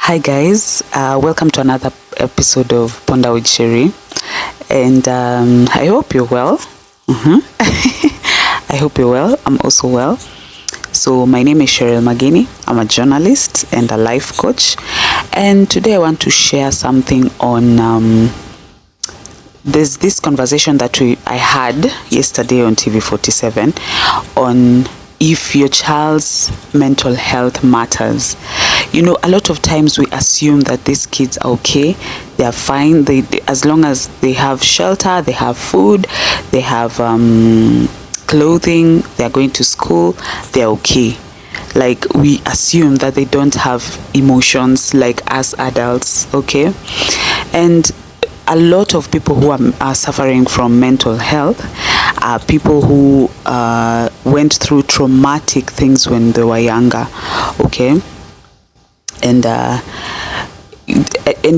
Hi guys, welcome to another episode of Ponda with Sherry, and I hope you're well. I hope you're well. I'm also well. So my name is Cheryl Magini. I'm a journalist and a life coach, and today I want to share something on there's this conversation that I had yesterday on TV 47 on if your child's mental health matters. You know, a lot of times we assume that these kids are okay, they are fine, they as long as they have shelter, they have food, they have clothing, they are going to school, they're okay. Like, we assume that they don't have emotions like us adults, okay? And a lot of people who are suffering from mental health are people who went through traumatic things when they were younger, okay? And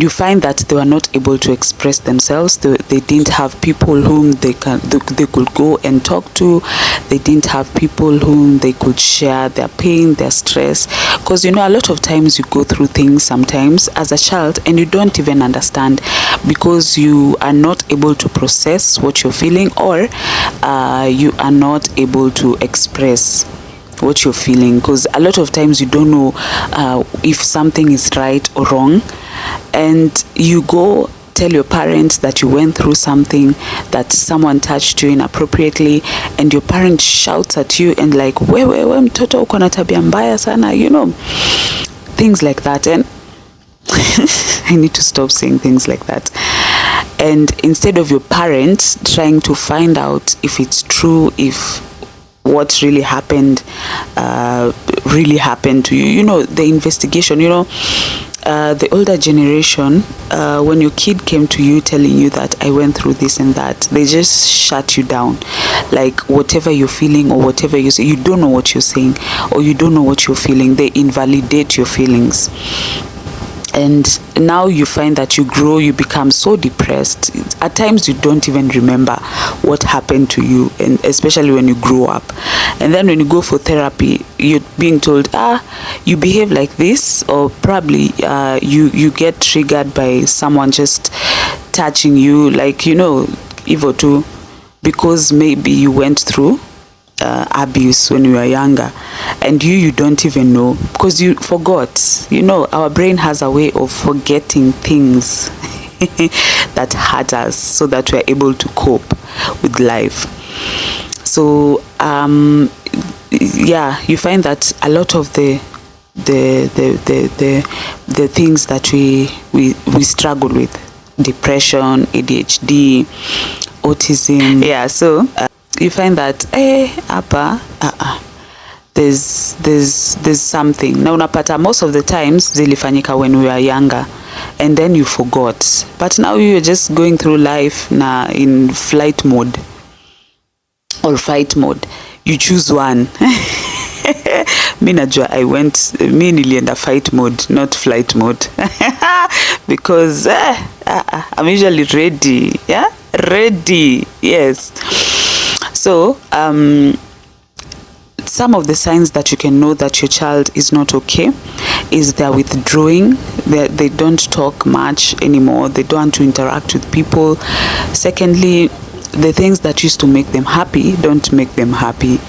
you find that they were not able to express themselves. They didn't have people whom they could go and talk to. They didn't have people whom they could share their pain, their stress. Because, you know, a lot of times you go through things sometimes as a child and you don't even understand, because you are not able to process what you're feeling, or you are not able to express what you're feeling, because a lot of times you don't know if something is right or wrong, and you go tell your parents that you went through something, that someone touched you inappropriately, and your parent shouts at you and like, wewe mtoto uko na tabia mbaya sana, you know, things like that. And I need to stop saying things like that. And instead of your parents trying to find out if it's true, if what really happened to you, you know, the investigation, you know, the older generation, when your kid came to you telling you that I went through this and that, they just shut you down. Like, whatever you're feeling or whatever you say, you don't know what you're saying, or you don't know what you're feeling. They invalidate your feelings. And now you find that you grow, you become so depressed. At times you don't even remember what happened to you, and especially when you grow up. And then when you go for therapy, you're being told, you behave like this, or probably you get triggered by someone just touching you, like, you know, evil too, because maybe you went through abuse when you were younger, and you don't even know, because you forgot. You know, our brain has a way of forgetting things that hurt us, so that we're able to cope with life. So yeah, you find that a lot of the things that we struggle with, depression, ADHD, autism, yeah, so you find that there's something. Now unapata most of the times zilifanyika when we were younger, and then you forgot, but now you're just going through life na in flight mode or fight mode. You choose one. Mi najua mi nilienda fight mode, not flight mode. Because I'm usually ready. Yeah, ready. Yes. So some of the signs that you can know that your child is not okay is they're withdrawing. They don't talk much anymore. They don't want to interact with people. Secondly, the things that used to make them happy don't make them happy.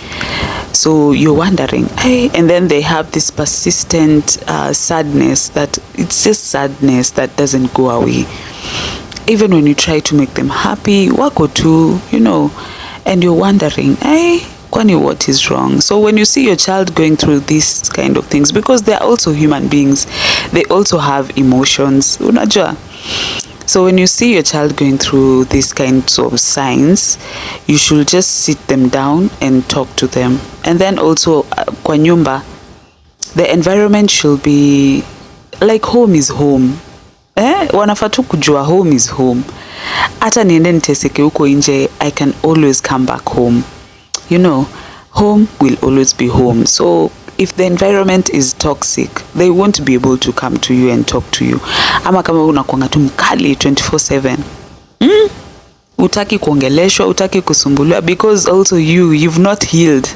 So you're wondering, hey, and then they have this persistent sadness, that it's just sadness that doesn't go away. Even when you try to make them happy, wako tu, you know, and you're wondering, hey, kwani, what is wrong? So when you see your child going through these kind of things, because they're also human beings, they also have emotions, unajua. So when you see your child going through these kinds of signs, you should just sit them down and talk to them. And then also, kwa nyumba, the environment should be like home is home. Wanafaa tu kujua home is home. Hata niende niteseke huko nje, I can always come back home. You know, home will always be home. So if the environment is toxic, they won't be able to come to you and talk to you. Ama kama unakuanga tu mkali 24/7. Utaki kuongeleshwa, utaki kusumbuliwa, because also you've not healed.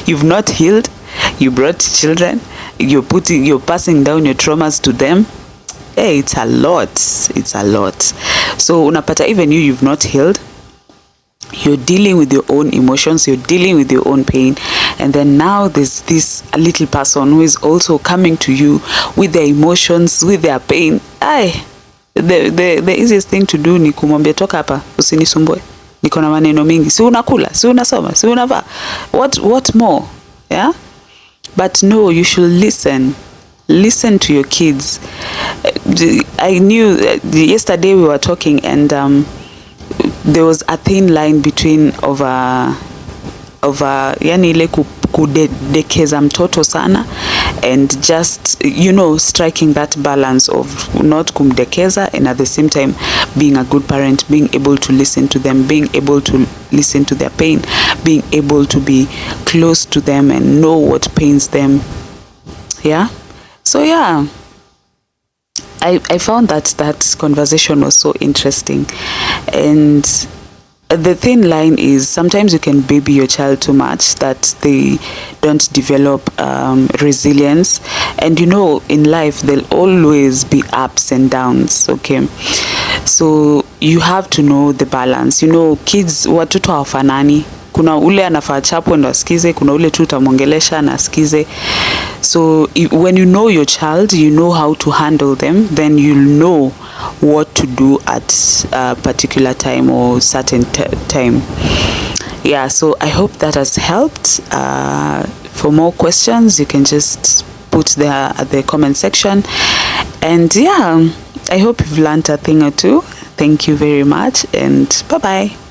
You've not healed. You brought children, you're passing down your traumas to them. Hey, it's a lot. So unapata even you've not healed, you're dealing with your own emotions, you're dealing with your own pain, and then now there's this little person who is also coming to you with their emotions, with their pain. The easiest thing to do ni kumwambia toka hapa, usinisumbue, niko na maneno mingi, si unakula, si unasoma, si unavaa, what more? Yeah, but no, you should listen to your kids. I knew yesterday we were talking, and there was a thin line between yani ile kudekeza mtoto sana, and just striking that balance of not kumdekeza and at the same time being a good parent, being able to listen to them, being able to listen to their pain, being able to be close to them and know what pains them. Yeah, so yeah, I found that conversation was so interesting. And the thin line is sometimes you can baby your child too much that they don't develop resilience. And in life there'll always be ups and downs, okay? So you have to know the balance. Kids, watoto hawafanani. Kuna ule anafaa chapwe ndo asikize, kuna ule tu utamwongelesha na asikize. So when you know your child, you know how to handle them, then you'll know what to do at a particular time or certain time. Yeah, so I hope that has helped. For more questions, you can just put there at the comment section. And yeah, I hope you've learned a thing or two. Thank you very much, and bye-bye.